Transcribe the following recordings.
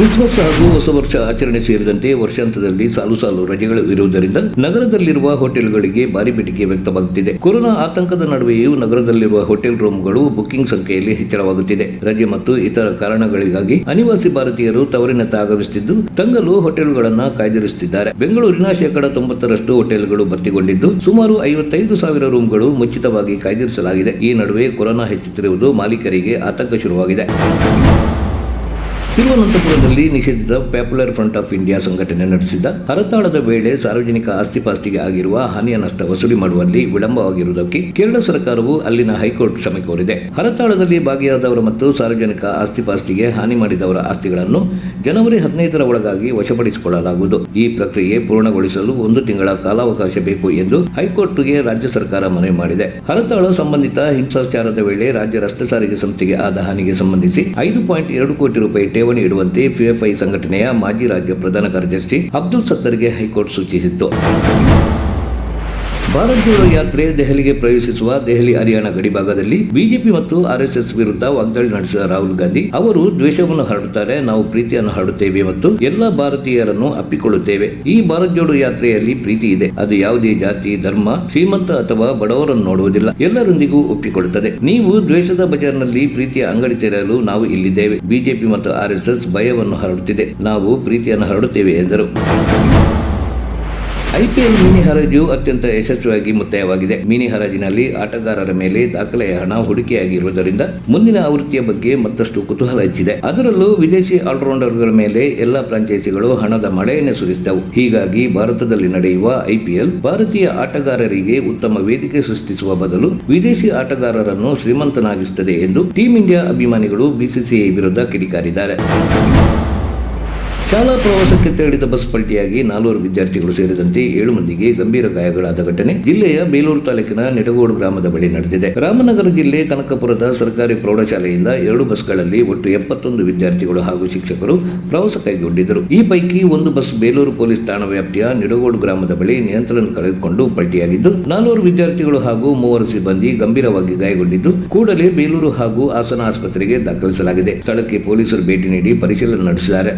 Christmas ಹಾಗೂ ಹೊಸ ವರ್ಷ ಆಚರಣೆ ಸೇರಿದಂತೆ ವರ್ಷಾಂತದಲ್ಲಿ ಸಾಲು ರಜೆಗಳು ಇರುವುದರಿಂದ ನಗರದಲ್ಲಿರುವ ಹೋಟೆಲ್ಗಳಿಗೆ ಭಾರಿ ಬೇಡಿಕೆ ವ್ಯಕ್ತವಾಗುತ್ತಿದೆ. ಕೊರೋನಾ ಆತಂಕದ ನಡುವೆಯೂ ನಗರದಲ್ಲಿರುವ ಹೋಟೆಲ್ ರೂಮ್ಗಳು ಬುಕಿಂಗ್ ಸಂಖ್ಯೆಯಲ್ಲಿ ಹೆಚ್ಚಳವಾಗುತ್ತಿದೆ. ರಜೆ ಮತ್ತು ಇತರ ಕಾರಣಗಳಿಗಾಗಿ ಅನಿವಾಸಿ ಭಾರತೀಯರು ತವರಿನತ್ತ ಆಗಮಿಸುತ್ತಿದ್ದು ತಂಗಲು ಹೋಟೆಲ್ಗಳನ್ನು ಕಾಯ್ದಿರಿಸುತ್ತಿದ್ದಾರೆ. ಬೆಂಗಳೂರಿನ 90% ಹೋಟೆಲ್ಗಳು ಭರ್ತಿಗೊಂಡಿದ್ದು ಸುಮಾರು 55,000 ರೂಮ್ಗಳು ಮುಂಚಿತವಾಗಿ ಕಾಯ್ದಿರಿಸಲಾಗಿದೆ. ಈ ನಡುವೆ ಕೊರೋನಾ ಹೆಚ್ಚುತ್ತಿರುವುದು ಮಾಲೀಕರಿಗೆ ಆತಂಕ ಶುರುವಾಗಿದೆ. ತಿರುವನಂತಪುರದಲ್ಲಿ ನಿಷೇಧಿತ ಪಾಪ್ಯುಲರ್ ಫ್ರಂಟ್ ಆಫ್ ಇಂಡಿಯಾ ಸಂಘಟನೆ ನಡೆಸಿದ ಹರತಾಳದ ವೇಳೆ ಸಾರ್ವಜನಿಕ ಆಸ್ತಿಪಾಸ್ತಿಗೆ ಆಗಿರುವ ಹಾನಿಯ ನಷ್ಟ ವಸೂಲಿ ಮಾಡುವಲ್ಲಿ ವಿಳಂಬವಾಗಿರುವುದಕ್ಕೆ ಕೇರಳ ಸರ್ಕಾರವು ಅಲ್ಲಿನ ಹೈಕೋರ್ಟ್ ಕ್ಷಮೆ ಕೋರಿದೆ. ಹರತಾಳದಲ್ಲಿ ಭಾಗಿಯಾದವರ ಮತ್ತು ಸಾರ್ವಜನಿಕ ಆಸ್ತಿಪಾಸ್ತಿಗೆ ಹಾನಿ ಮಾಡಿದವರ ಆಸ್ತಿಗಳನ್ನು ಜನವರಿ 15ರ ಒಳಗಾಗಿ ವಶಪಡಿಸಿಕೊಳ್ಳಲಾಗುವುದು. ಈ ಪ್ರಕ್ರಿಯೆ ಪೂರ್ಣಗೊಳಿಸಲು 1 ತಿಂಗಳ ಕಾಲಾವಕಾಶ ಬೇಕು ಎಂದು ಹೈಕೋರ್ಟ್ಗೆ ರಾಜ್ಯ ಸರ್ಕಾರ ಮನವಿ ಮಾಡಿದೆ. ಹರತಾಳ ಸಂಬಂಧಿತ ಹಿಂಸಾಚಾರದ ವೇಳೆ ರಾಜ್ಯ ರಸ್ತೆ ಸಾರಿಗೆ ಸಂಸ್ಥೆಗೆ ಆದ ಹಾನಿಗೆ ಸಂಬಂಧಿಸಿ 5.2 ಕೋಟಿ ರೂಪಾಯಿ ಠೇವಣಿ ಇಡುವಂತೆ ಪಿಎಫ್ಐ ಸಂಘಟನೆಯ ಮಾಜಿ ರಾಜ್ಯ ಪ್ರಧಾನ ಕಾರ್ಯದರ್ಶಿ ಅಬ್ದುಲ್ ಸತ್ತರ್ಗೆ ಹೈಕೋರ್ಟ್ ಸೂಚಿಸಿತ್ತು. ಭಾರತ್ ಜೋಡೋ ಯಾತ್ರೆ ದೆಹಲಿಗೆ ಪ್ರವೇಶಿಸುವ ದೆಹಲಿ ಹರಿಯಾಣ ಗಡಿಭಾಗದಲ್ಲಿ ಬಿಜೆಪಿ ಮತ್ತು ಆರ್ಎಸ್ಎಸ್ ವಿರುದ್ಧ ವಾಗ್ದಾಳಿ ನಡೆಸಿದ ರಾಹುಲ್ ಗಾಂಧಿ ಅವರು ದ್ವೇಷವನ್ನು ಹರಡುತ್ತಾರೆ, ನಾವು ಪ್ರೀತಿಯನ್ನು ಹರಡುತ್ತೇವೆ ಮತ್ತು ಎಲ್ಲ ಭಾರತೀಯರನ್ನು ಅಪ್ಪಿಕೊಳ್ಳುತ್ತೇವೆ. ಈ ಭಾರತ್ ಜೋಡೋ ಯಾತ್ರೆಯಲ್ಲಿ ಪ್ರೀತಿ ಇದೆ. ಅದು ಯಾವುದೇ ಜಾತಿ, ಧರ್ಮ, ಶ್ರೀಮಂತ ಅಥವಾ ಬಡವರನ್ನು ನೋಡುವುದಿಲ್ಲ, ಎಲ್ಲರೊಂದಿಗೂ ಒಪ್ಪಿಕೊಳ್ಳುತ್ತದೆ. ನೀವು ದ್ವೇಷದ ಬಜಾರ್ನಲ್ಲಿ ಪ್ರೀತಿಯ ಅಂಗಡಿ ತೆರೆಯಲು ನಾವು ಇಲ್ಲಿದ್ದೇವೆ. ಬಿಜೆಪಿ ಮತ್ತು ಆರ್ಎಸ್ಎಸ್ ಭಯವನ್ನು ಹರಡುತ್ತಿದೆ, ನಾವು ಪ್ರೀತಿಯನ್ನು ಹರಡುತ್ತೇವೆ ಎಂದರು. ಐಪಿಎಲ್ ಮಿನಿ ಹರಾಜು ಅತ್ಯಂತ ಯಶಸ್ವಿಯಾಗಿ ಮುಕ್ತಾಯವಾಗಿದೆ. ಮಿನಿ ಹರಾಜಿನಲ್ಲಿ ಆಟಗಾರರ ಮೇಲೆ ದಾಖಲೆಯ ಹಣ ಹೂಡಿಕೆಯಾಗಿರುವುದರಿಂದ ಮುಂದಿನ ಆವೃತ್ತಿಯ ಬಗ್ಗೆ ಮತ್ತಷ್ಟು ಕುತೂಹಲ ಹೆಚ್ಚಿದೆ. ಅದರಲ್ಲೂ ವಿದೇಶಿ ಆಲ್ರೌಂಡರ್ಗಳ ಮೇಲೆ ಎಲ್ಲಾ ಫ್ರಾಂಚೈಸಿಗಳು ಹಣದ ಮಳೆಯನ್ನೇ ಸುರಿಸಿದವು. ಹೀಗಾಗಿ ಭಾರತದಲ್ಲಿ ನಡೆಯುವ ಐಪಿಎಲ್ ಭಾರತೀಯ ಆಟಗಾರರಿಗೆ ಉತ್ತಮ ವೇದಿಕೆ ಸೃಷ್ಟಿಸುವ ಬದಲು ವಿದೇಶಿ ಆಟಗಾರರನ್ನು ಶ್ರೀಮಂತನಾಗಿಸುತ್ತದೆ ಎಂದು ಟೀಂ ಇಂಡಿಯಾ ಅಭಿಮಾನಿಗಳು ಬಿಸಿಸಿಐ ವಿರುದ್ಧ ಕಿಡಿಕಾರಿದ್ದಾರೆ. ಶಾಲಾ ಪ್ರವಾಸಕ್ಕೆ ತೆರಳಿದ ಬಸ್ ಪಲ್ಟಿಯಾಗಿ 4 ವಿದ್ಯಾರ್ಥಿಗಳು ಸೇರಿದಂತೆ 7 ಮಂದಿಗೆ ಗಂಭೀರ ಗಾಯಗಳಾದ ಘಟನೆ ಜಿಲ್ಲೆಯ ಬೇಲೂರು ತಾಲೂಕಿನ ನಿಡಗೋಡು ಗ್ರಾಮದ ಬಳಿ ನಡೆದಿದೆ. ರಾಮನಗರ ಜಿಲ್ಲೆ ಕನಕಪುರದ ಸರ್ಕಾರಿ ಪ್ರೌಢಶಾಲೆಯಿಂದ 2 ಬಸ್ಗಳಲ್ಲಿ ಒಟ್ಟು 71 ವಿದ್ಯಾರ್ಥಿಗಳು ಹಾಗೂ ಶಿಕ್ಷಕರು ಪ್ರವಾಸ ಕೈಗೊಂಡಿದ್ದರು. ಈ ಪೈಕಿ ಒಂದು ಬಸ್ ಬೇಲೂರು ಪೊಲೀಸ್ ಠಾಣಾ ವ್ಯಾಪ್ತಿಯ ನಿಡಗೋಡು ಗ್ರಾಮದ ಬಳಿ ನಿಯಂತ್ರಣ ಕಳೆದುಕೊಂಡು ಪಲ್ಟಿಯಾಗಿದ್ದು 4 ವಿದ್ಯಾರ್ಥಿಗಳು ಹಾಗೂ 3 ಸಿಬ್ಬಂದಿ ಗಂಭೀರವಾಗಿ ಗಾಯಗೊಂಡಿದ್ದು ಕೂಡಲೇ ಬೇಲೂರು ಹಾಗೂ ಹಾಸನ ಆಸ್ಪತ್ರೆಗೆ ದಾಖಲಿಸಲಾಗಿದೆ. ಸ್ಥಳಕ್ಕೆ ಪೊಲೀಸರು ಭೇಟಿ ನೀಡಿ ಪರಿಶೀಲನೆ ನಡೆಸಿದ್ದಾರೆ.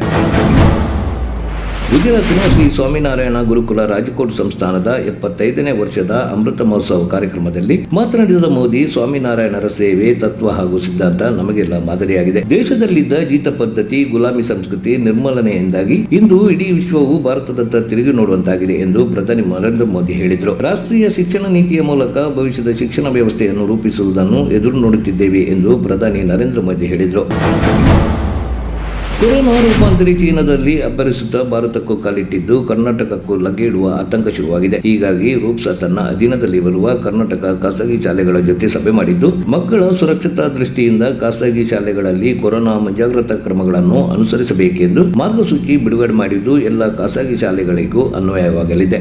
ಗುಜರಾತಿನ ಶ್ರೀ ಸ್ವಾಮಿನಾರಾಯಣ ಗುರುಕುಲ ರಾಜಕೋಟ್ ಸಂಸ್ಥಾನದ 75ನೇ ವರ್ಷದ ಅಮೃತ ಮಹೋತ್ಸವ ಕಾರ್ಯಕ್ರಮದಲ್ಲಿ ಮಾತನಾಡಿದ ಮೋದಿ, ಸ್ವಾಮಿನಾರಾಯಣರ ಸೇವೆ, ತತ್ವ ಹಾಗೂ ಸಿದ್ಧಾಂತ ನಮಗೆಲ್ಲ ಮಾದರಿಯಾಗಿದೆ. ದೇಶದಲ್ಲಿದ್ದ ಜೀತ ಪದ್ಧತಿ, ಗುಲಾಮಿ ಸಂಸ್ಕೃತಿ ನಿರ್ಮೂಲನೆಯಿಂದಾಗಿ ಇಂದು ಇಡೀ ವಿಶ್ವವು ಭಾರತದತ್ತ ತಿರುಗಿ ನೋಡುವಂತಾಗಿದೆ ಎಂದು ಪ್ರಧಾನಿ ನರೇಂದ್ರ ಮೋದಿ ಹೇಳಿದರು. ರಾಷ್ಟ್ರೀಯ ಶಿಕ್ಷಣ ನೀತಿಯ ಮೂಲಕ ಭವಿಷ್ಯದ ಶಿಕ್ಷಣ ವ್ಯವಸ್ಥೆಯನ್ನು ರೂಪಿಸುವುದನ್ನು ಎದುರು ನೋಡುತ್ತಿದ್ದೇವೆ ಎಂದು ಪ್ರಧಾನಿ ನರೇಂದ್ರ ಮೋದಿ ಹೇಳಿದರು. ಕೊರೋನಾ ರೂಪಾಂತರಿ ಚೀನಾದಲ್ಲಿ ಅಬ್ಬರಿಸುತ್ತಾ ಭಾರತಕ್ಕೂ ಕಾಲಿಟ್ಟಿದ್ದು ಕರ್ನಾಟಕಕ್ಕೂ ಲಗ್ಗೆ ಇಡುವ ಆತಂಕ ಶುರುವಾಗಿದೆ. ಹೀಗಾಗಿ ರೂಪ್ಸಾ ತನ್ನ ಅಧೀನದಲ್ಲಿ ಬರುವ ಕರ್ನಾಟಕ ಖಾಸಗಿ ಶಾಲೆಗಳ ಜೊತೆ ಸಭೆ ಮಾಡಿದ್ದು ಮಕ್ಕಳ ಸುರಕ್ಷತಾ ದೃಷ್ಟಿಯಿಂದ ಖಾಸಗಿ ಶಾಲೆಗಳಲ್ಲಿ ಕೊರೋನಾ ಮುಂಜಾಗ್ರತಾ ಕ್ರಮಗಳನ್ನು ಅನುಸರಿಸಬೇಕೆಂದು ಮಾರ್ಗಸೂಚಿ ಬಿಡುಗಡೆ ಮಾಡಿದ್ದು ಎಲ್ಲ ಖಾಸಗಿ ಶಾಲೆಗಳಿಗೂ ಅನ್ವಯವಾಗಲಿದೆ.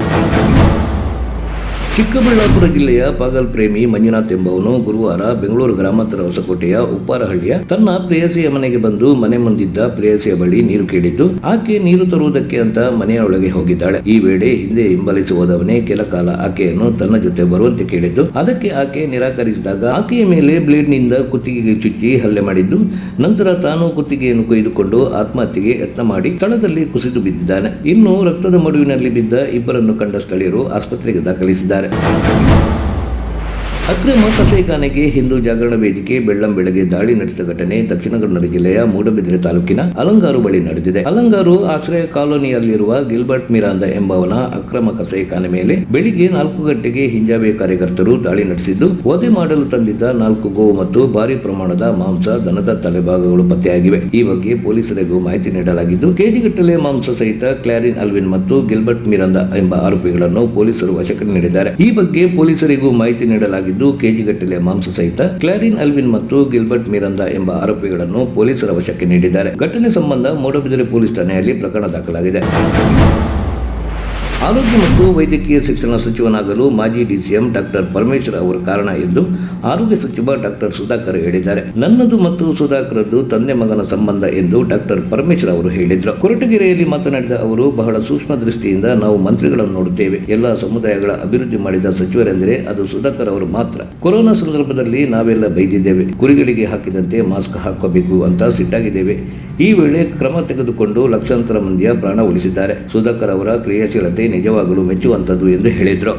ಚಿಕ್ಕಬಳ್ಳಾಪುರ ಜಿಲ್ಲೆಯ ಪಾಗಲ್ ಪ್ರೇಮಿ ಮಂಜುನಾಥ್ ಎಂಬವನು ಗುರುವಾರ ಬೆಂಗಳೂರು ಗ್ರಾಮಾಂತರ ಹೊಸಕೋಟೆಯ ಉಪ್ಪಾರಹಳ್ಳಿಯ ತನ್ನ ಪ್ರೇಯಸಿಯ ಮನೆಗೆ ಬಂದು ಮನೆ ಮುಂದಿದ್ದ ಪ್ರೇಯಸಿಯ ಬಳಿ ನೀರು ಕೇಳಿದ್ದು ಆಕೆ ನೀರು ತರುವುದಕ್ಕೆ ಅಂತ ಮನೆಯೊಳಗೆ ಹೋಗಿದ್ದಾಳೆ. ಈ ವೇಳೆ ಹಿಂದೆ ಹಿಂಬಲಿಸಿ ಹೋದವನೇ ಕೆಲ ಕಾಲ ಆಕೆಯನ್ನು ತನ್ನ ಜೊತೆ ಬರುವಂತೆ ಕೇಳಿದ್ದು ಅದಕ್ಕೆ ಆಕೆ ನಿರಾಕರಿಸಿದಾಗ ಆಕೆಯ ಮೇಲೆ ಬ್ಲೇಡ್ನಿಂದ ಕುತ್ತಿಗೆಗೆ ಚುಚ್ಚಿ ಹಲ್ಲೆ ಮಾಡಿದ್ದು ನಂತರ ತಾನು ಕುತ್ತಿಗೆಯನ್ನು ಕೊಯ್ದುಕೊಂಡು ಆತ್ಮಹತ್ಯೆಗೆ ಯತ್ನ ಮಾಡಿ ಸ್ಥಳದಲ್ಲಿ ಕುಸಿದು ಬಿದ್ದಿದ್ದಾನೆ. ಇನ್ನು ರಕ್ತದ ಮಡುವಿನಲ್ಲಿ ಬಿದ್ದ ಇಬ್ಬರನ್ನು ಕಂಡ ಸ್ಥಳೀಯರು ಆಸ್ಪತ್ರೆಗೆ ದಾಖಲಿಸಿದ್ದಾರೆ. ಅಕ್ರಮ ಕಸಾಯಿಖಾನೆಗೆ ಹಿಂದೂ ಜಾಗರಣ ವೇದಿಕೆ ಬೆಳ್ಳಂ ಬೆಳಗ್ಗೆ ದಾಳಿ ನಡೆಸಿದ ಘಟನೆ ದಕ್ಷಿಣ ಕನ್ನಡ ಜಿಲ್ಲೆಯ ಮೂಡಬಿದಿರೆ ತಾಲೂಕಿನ ಅಲಂಗಾರು ಬಳಿ ನಡೆದಿದೆ. ಅಲಂಗಾರು ಆಶ್ರಯ ಕಾಲೋನಿಯಲ್ಲಿರುವ ಗಿಲ್ಬರ್ಟ್ ಮಿರಾಂದ ಎಂಬವನ ಅಕ್ರಮ ಕಸಾಯಿಖಾನೆ ಮೇಲೆ ಬೆಳಿಗ್ಗೆ 4 ಗಂಟೆಗೆ ಹಿಂಜಾಬೆ ಕಾರ್ಯಕರ್ತರು ದಾಳಿ ನಡೆಸಿದ್ದು ವಧೆ ಮಾಡಲು ತಂದಿದ್ದ 4 ಗೋವು ಮತ್ತು ಭಾರಿ ಪ್ರಮಾಣದ ಮಾಂಸ, ದನದ ತಲೆಭಾಗಗಳು ಪತ್ತೆಯಾಗಿವೆ. ಈ ಬಗ್ಗೆ ಪೊಲೀಸರಿಗೂ ಮಾಹಿತಿ ನೀಡಲಾಗಿದ್ದು ಕೆಜಿಗಟ್ಟಲೆ ಮಾಂಸ ಸಹಿತ ಕ್ಲಾರಿನ್ ಅಲ್ವಿನ್ ಮತ್ತು ಗಿಲ್ಬರ್ಟ್ ಮಿರಾಂದ ಎಂಬ ಆರೋಪಿಗಳನ್ನು ಪೊಲೀಸರು ವಶಕ್ಕೆ ನೀಡಿದ್ದಾರೆ. ಈ ಬಗ್ಗೆ ಪೊಲೀಸರಿಗೂ ಮಾಹಿತಿ ನೀಡಲಾಗಿದ್ದು ಕೆಜಿಗಟ್ಟಲೆ ಮಾಂಸ ಸಹಿತ ಕ್ಲಾರಿನ್ ಅಲ್ವಿನ್ ಮತ್ತು ಗಿಲ್ಬರ್ಟ್ ಮಿರಾಂದ ಎಂಬ ಆರೋಪಿಗಳನ್ನು ಪೊಲೀಸರ ವಶಕ್ಕೆ ನೀಡಿದ್ದಾರೆ. ಘಟನೆ ಸಂಬಂಧ ಮೂಡಬಿದಿರೆ ಪೊಲೀಸ್ ಠಾಣೆಯಲ್ಲಿ ಪ್ರಕರಣ ದಾಖಲಾಗಿದೆ. ಆರೋಗ್ಯ ಮತ್ತು ವೈದ್ಯಕೀಯ ಶಿಕ್ಷಣ ಸಚಿವನಾಗಲು ಮಾಜಿ ಡಿಸಿಎಂ ಡಾಕ್ಟರ್ ಪರಮೇಶ್ವರ್ ಅವರು ಕಾರಣ ಎಂದು ಆರೋಗ್ಯ ಸಚಿವ ಡಾಕ್ಟರ್ ಸುಧಾಕರ್ ಹೇಳಿದ್ದಾರೆ. ನನ್ನದು ಮತ್ತು ಸುಧಾಕರ್ದು ತಂದೆ ಮಗನ ಸಂಬಂಧ ಎಂದು ಡಾಕ್ಟರ್ ಪರಮೇಶ್ವರ್ ಅವರು ಹೇಳಿದರು. ಕೊರಟಗೆರೆಯಲ್ಲಿ ಮಾತನಾಡಿದ ಅವರು, ಬಹಳ ಸೂಕ್ಷ್ಮ ದೃಷ್ಟಿಯಿಂದ ನಾವು ಮಂತ್ರಿಗಳನ್ನು ನೋಡುತ್ತೇವೆ. ಎಲ್ಲ ಸಮುದಾಯಗಳ ಅಭಿವೃದ್ಧಿ ಮಾಡಿದ ಸಚಿವರೆಂದರೆ ಅದು ಸುಧಾಕರ್ ಅವರು ಮಾತ್ರ. ಕೊರೋನಾ ಸಂದರ್ಭದಲ್ಲಿ ನಾವೆಲ್ಲ ಬೈದಿದ್ದೇವೆ. ಕುರಿಗಳಿಗೆ ಹಾಕಿದಂತೆ ಮಾಸ್ಕ್ ಹಾಕಬೇಕು ಅಂತ ಸಿಟ್ಟಾಗಿದ್ದೇವೆ. ಈ ವೇಳೆ ಕ್ರಮ ತೆಗೆದುಕೊಂಡು ಲಕ್ಷಾಂತರ ಮಂದಿಯ ಪ್ರಾಣ ಉಳಿಸಿದ್ದಾರೆ. ಸುಧಾಕರ್ ಅವರ ಕ್ರಿಯಾಶೀಲತೆ ನಿಜವಾಗಲೂ ಮೆಚ್ಚುವಂತದ್ದು ಎಂದು ಹೇಳಿದರು.